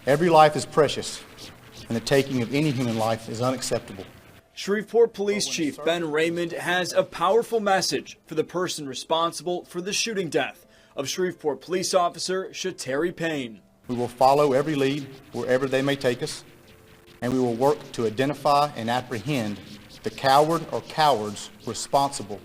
Every life is precious, and the taking of any human life is unacceptable. Shreveport Police Chief Ben Raymond has a powerful message for the person responsible for the shooting death of Shreveport Police Officer Chateri Payne. We will follow every lead wherever they may take us, and we will work to identify and apprehend the coward or cowards responsible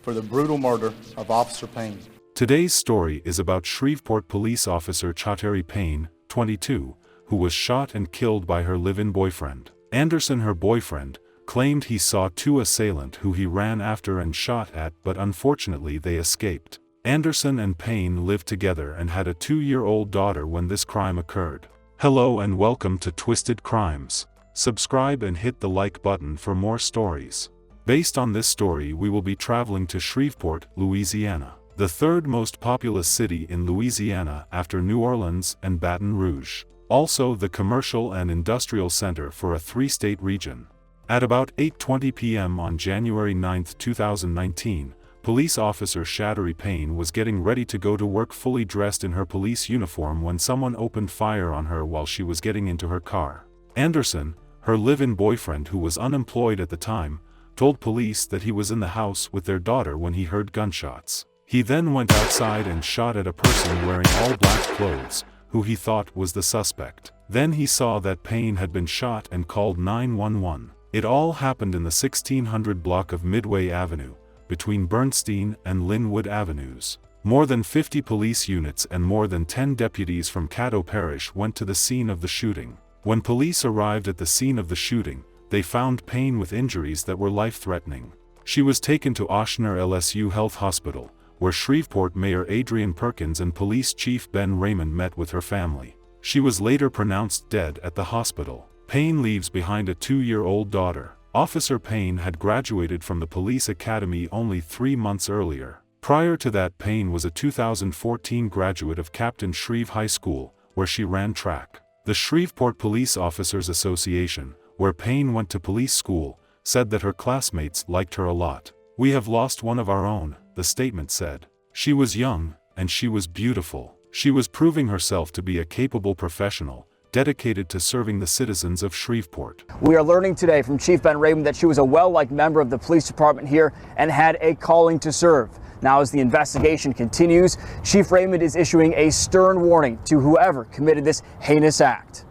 for the brutal murder of Officer Payne. Today's story is about Shreveport Police Officer Chateri Payne, 22, who was shot and killed by her live-in boyfriend. Anderson, her boyfriend, claimed he saw two assailants who he ran after and shot at, but unfortunately they escaped. Anderson and Payne lived together and had a 2-year-old daughter when this crime occurred. Hello and welcome to Twisted Crimes. Subscribe and hit the like button for more stories. Based on this story, we will be traveling to Shreveport, Louisiana, the third most populous city in Louisiana after New Orleans and Baton Rouge. Also the commercial and industrial center for a 3-state region. At about 8:20 p.m. on January 9, 2019, Police Officer Chateri Payne was getting ready to go to work fully dressed in her police uniform when someone opened fire on her while she was getting into her car. Anderson, her live-in boyfriend who was unemployed at the time, told police that he was in the house with their daughter when he heard gunshots. He then went outside and shot at a person wearing all black clothes, who he thought was the suspect. Then he saw that Payne had been shot and called 911. It all happened in the 1600 block of Midway Avenue, between Bernstein and Linwood Avenues. More than 50 police units and more than 10 deputies from Caddo Parish went to the scene of the shooting. When police arrived at the scene of the shooting, they found Payne with injuries that were life-threatening. She was taken to Ochsner LSU Health Hospital, where Shreveport Mayor Adrian Perkins and Police Chief Ben Raymond met with her family. She was later pronounced dead at the hospital. Payne leaves behind a 2-year-old daughter. Officer Payne had graduated from the police academy only 3 months earlier. Prior to that, Payne was a 2014 graduate of Captain Shreve High School, where she ran track. The Shreveport Police Officers Association, where Payne went to police school, said that her classmates liked her a lot. "We have lost one of our own," the statement said. She was young, and she was beautiful. She was proving herself to be a capable professional, dedicated to serving the citizens of Shreveport. We are learning today from Chief Ben Raymond that she was a well-liked member of the police department here and had a calling to serve. Now, as the investigation continues, Chief Raymond is issuing a stern warning to whoever committed this heinous act.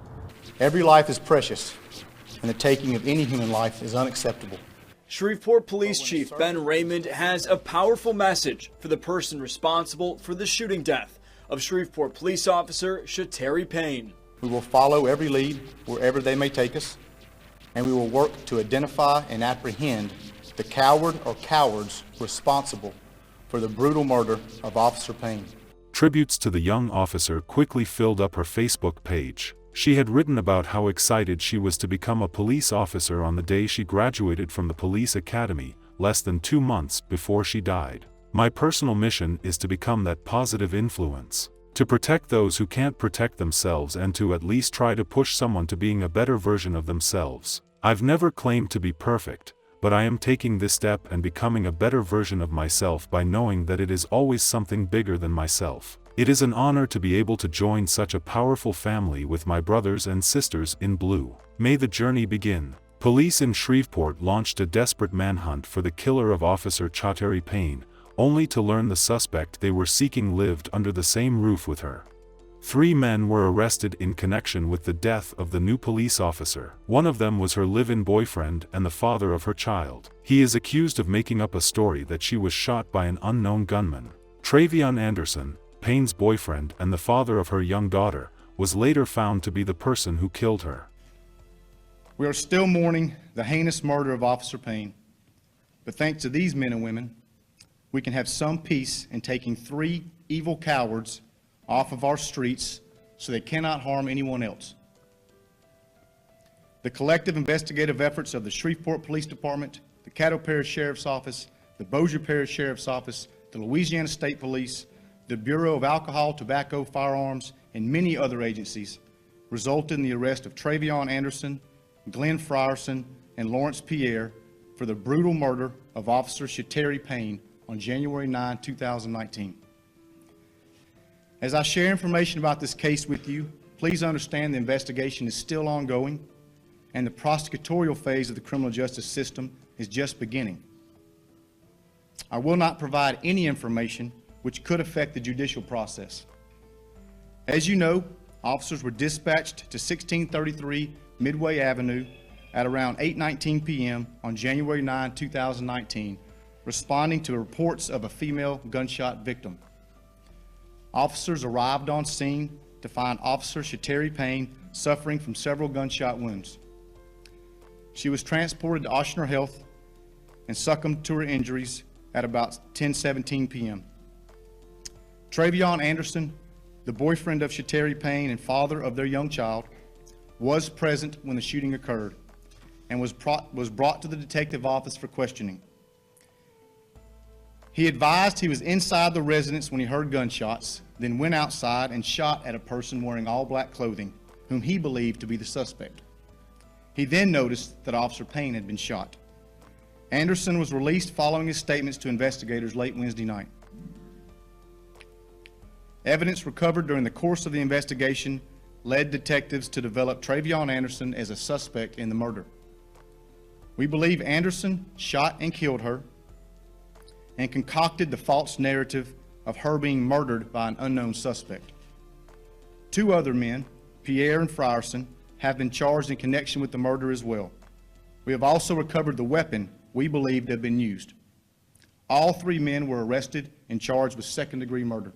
Every life is precious, and the taking of any human life is unacceptable. Shreveport Police Chief Ben Raymond has a powerful message for the person responsible for the shooting death of Shreveport Police Officer Chateri Payne. We will follow every lead wherever they may take us, and we will work to identify and apprehend the coward or cowards responsible for the brutal murder of Officer Payne. Tributes to the young officer quickly filled up her Facebook page. She had written about how excited she was to become a police officer on the day she graduated from the police academy, less than 2 months before she died. "My personal mission is to become that positive influence, to protect those who can't protect themselves and to at least try to push someone to being a better version of themselves. I've never claimed to be perfect, but I am taking this step and becoming a better version of myself by knowing that it is always something bigger than myself. It is an honor to be able to join such a powerful family with my brothers and sisters in blue. May the journey begin." Police in Shreveport launched a desperate manhunt for the killer of Officer Chateri Payne, only to learn the suspect they were seeking lived under the same roof with her. 3 men were arrested in connection with the death of the new police officer. One of them was her live-in boyfriend and the father of her child. He is accused of making up a story that she was shot by an unknown gunman. Travion Anderson, Payne's boyfriend and the father of her young daughter, was later found to be the person who killed her. We are still mourning the heinous murder of Officer Payne, but thanks to these men and women, we can have some peace in taking 3 evil cowards off of our streets so they cannot harm anyone else. The collective investigative efforts of the Shreveport Police Department, the Caddo Parish Sheriff's Office, the Bossier Parish Sheriff's Office, the Louisiana State Police, the Bureau of Alcohol, Tobacco, Firearms, and many other agencies resulted in the arrest of Travion Anderson, Glenn Frierson, and Lawrence Pierre for the brutal murder of Officer Chateri Payne on January 9, 2019. As I share information about this case with you, please understand the investigation is still ongoing and the prosecutorial phase of the criminal justice system is just beginning. I will not provide any information which could affect the judicial process. As you know, officers were dispatched to 1633 Midway Avenue at around 8:19 p.m. on January 9, 2019, responding to reports of a female gunshot victim. Officers arrived on scene to find Officer Chateri Payne suffering from several gunshot wounds. She was transported to Ochsner Health and succumbed to her injuries at about 10:17 p.m. Travion Anderson, the boyfriend of Chateri Payne and father of their young child, was present when the shooting occurred and was brought to the detective office for questioning. He advised he was inside the residence when he heard gunshots, then went outside and shot at a person wearing all black clothing, whom he believed to be the suspect. He then noticed that Officer Payne had been shot. Anderson was released following his statements to investigators late Wednesday night. Evidence recovered during the course of the investigation led detectives to develop Travion Anderson as a suspect in the murder. We believe Anderson shot and killed her and concocted the false narrative of her being murdered by an unknown suspect. Two other men, Pierre and Frierson, have been charged in connection with the murder as well. We have also recovered the weapon we believed had been used. All three men were arrested and charged with second-degree murder.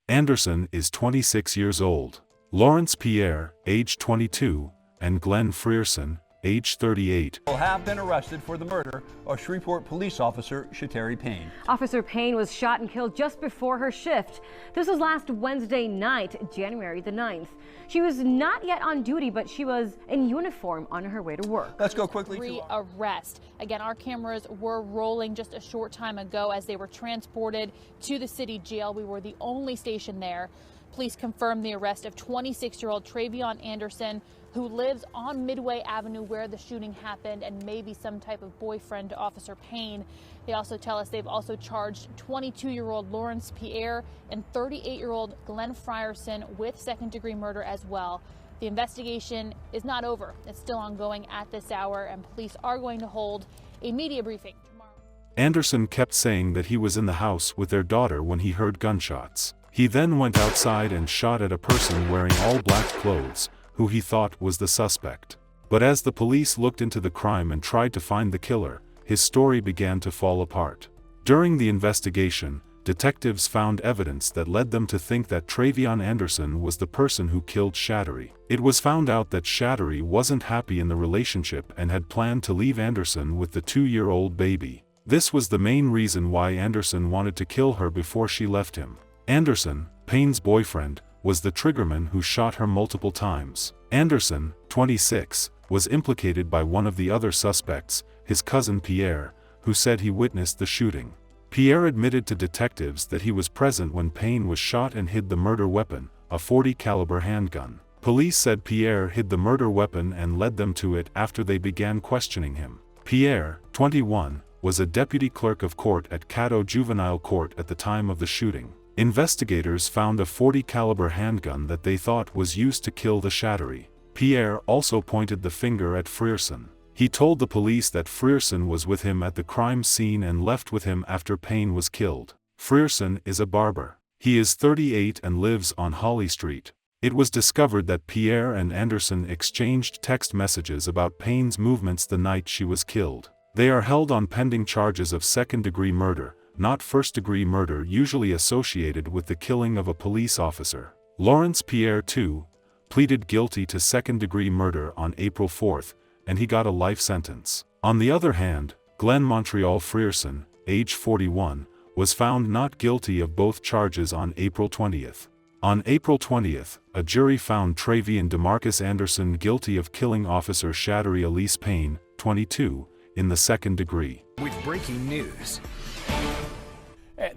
Anderson is 26 years old. Lawrence Pierre, age 22, and Glenn Frierson, age 38, have been arrested for the murder of Shreveport police officer Chateri Payne. Officer Payne was shot and killed just before her shift. This was last Wednesday night, January the 9th. She was not yet on duty, but she was in uniform on her way to work. Let's go quickly to arrest. Again, our cameras were rolling just a short time ago as they were transported to the city jail. We were the only station there. Police confirmed the arrest of 26-year-old Travion Anderson, who lives on Midway Avenue where the shooting happened and may be some type of boyfriend to Officer Payne. They also tell us they've also charged 22-year-old Lawrence Pierre and 38-year-old Glenn Frierson with second-degree murder as well. The investigation is not over. It's still ongoing at this hour, and police are going to hold a media briefing tomorrow. Anderson kept saying that he was in the house with their daughter when he heard gunshots. He then went outside and shot at a person wearing all black clothes, who he thought was the suspect. But as the police looked into the crime and tried to find the killer, his story began to fall apart. During the investigation, detectives found evidence that led them to think that Travion Anderson was the person who killed Chateri. It was found out that Chateri wasn't happy in the relationship and had planned to leave Anderson with the 2-year-old baby. This was the main reason why Anderson wanted to kill her before she left him. Anderson, Payne's boyfriend, was the triggerman who shot her multiple times. Anderson, 26, was implicated by one of the other suspects, his cousin Pierre, who said he witnessed the shooting. Pierre admitted to detectives that he was present when Payne was shot and hid the murder weapon, a .40 caliber handgun. Police said Pierre hid the murder weapon and led them to it after they began questioning him. Pierre, 21, was a deputy clerk of court at Caddo Juvenile Court at the time of the shooting. Investigators found a .40 caliber handgun that they thought was used to kill the Chateri. Pierre also pointed the finger at Frierson. He told the police that Frierson was with him at the crime scene and left with him after Payne was killed. Frierson is a barber. He is 38 and lives on Holly Street. It was discovered that Pierre and Anderson exchanged text messages about Payne's movements the night she was killed. They are held on pending charges of second-degree murder, not first-degree murder usually associated with the killing of a police officer. Lawrence Pierre, too, pleaded guilty to second-degree murder on April 4th, and he got a life sentence. On the other hand, Glenn Montreal Frierson, age 41, was found not guilty of both charges on April 20th. On April 20th, a jury found Travion DeMarcus Anderson guilty of killing Officer Chateri Elise Payne, 22, in the second degree. With breaking news.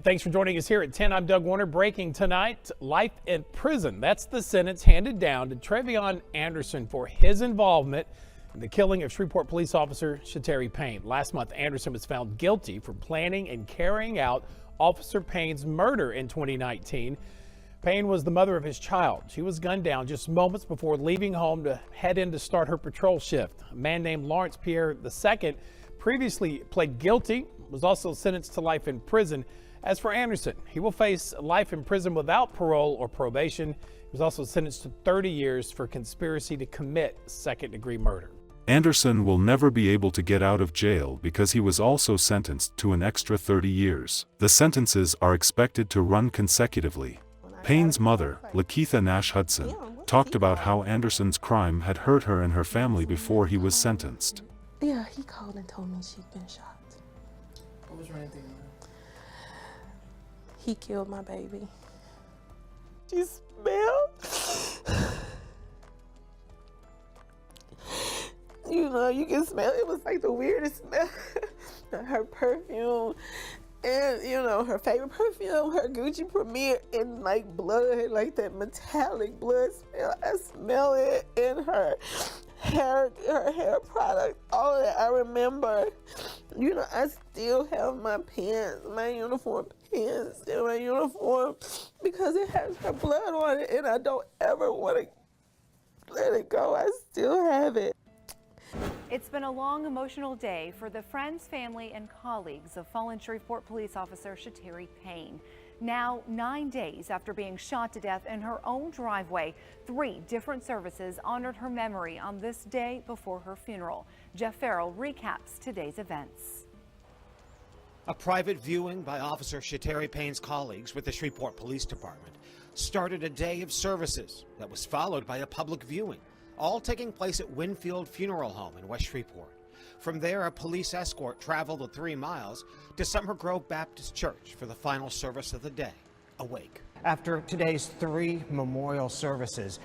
Thanks for joining us here at 10. I'm Doug Warner. Breaking tonight, life in prison. That's the sentence handed down to Travion Anderson for his involvement in the killing of Shreveport police officer Chateri Payne. Last month, Anderson was found guilty for planning and carrying out Officer Payne's murder in 2019. Payne was the mother of his child. She was gunned down just moments before leaving home to head in to start her patrol shift. A man named Lawrence Pierre II previously pled guilty, was also sentenced to life in prison. As for Anderson, he will face life in prison without parole or probation. He was also sentenced to 30 years for conspiracy to commit second-degree murder. Anderson will never be able to get out of jail because he was also sentenced to an extra 30 years. The sentences are expected to run consecutively. Payne's mother, Lakeitha Nash-Hudson, talked about how Anderson's crime had hurt her and her family before he was sentenced. Yeah, he called and told me she'd been shot. What was wrong with He killed my baby. She smelled. You know, you can smell it. It was like the weirdest smell. Her perfume. And, you know, her favorite perfume, her Gucci Premier, and like blood, like that metallic blood smell. I smell it in her hair product, all of that I remember. You know, I still have my pants, my uniform pants in my uniform because it has her blood on it and I don't ever want to let it go. I still have it. It's been a long, emotional day for the friends, family, and colleagues of fallen Shreveport police officer Chateri Payne. Now, 9 days after being shot to death in her own driveway, 3 different services honored her memory on this day before her funeral. Jeff Farrell recaps today's events. A private viewing by Officer Chateri Payne's colleagues with the Shreveport Police Department started a day of services that was followed by a public viewing, all taking place at Winfield Funeral Home in West Shreveport. From there, a police escort traveled the 3 miles to Summer Grove Baptist Church for the final service of the day, a wake. After today's 3 memorial services,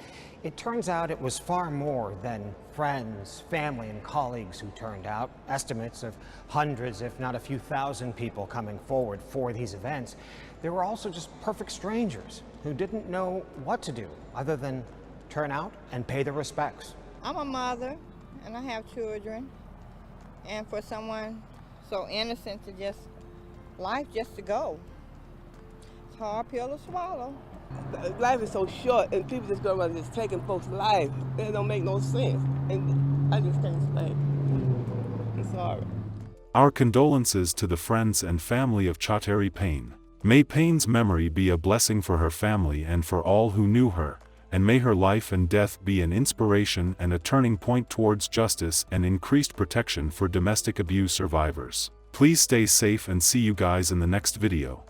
it turns out it was far more than friends, family, and colleagues who turned out. Estimates of hundreds, if not a few thousand people coming forward for these events. There were also just perfect strangers who didn't know what to do other than turn out and pay their respects. I'm a mother and I have children, and for someone so innocent to just to go, it's a hard pill to swallow. Life is so short and people just go around just taking folks' life. It don't make no sense, and I just can't explain. I'm sorry. Our condolences to the friends and family of Chateri Payne. May Payne's memory be a blessing for her family and for all who knew her, and may her life and death be an inspiration and a turning point towards justice and increased protection for domestic abuse survivors. Please stay safe and see you guys in the next video.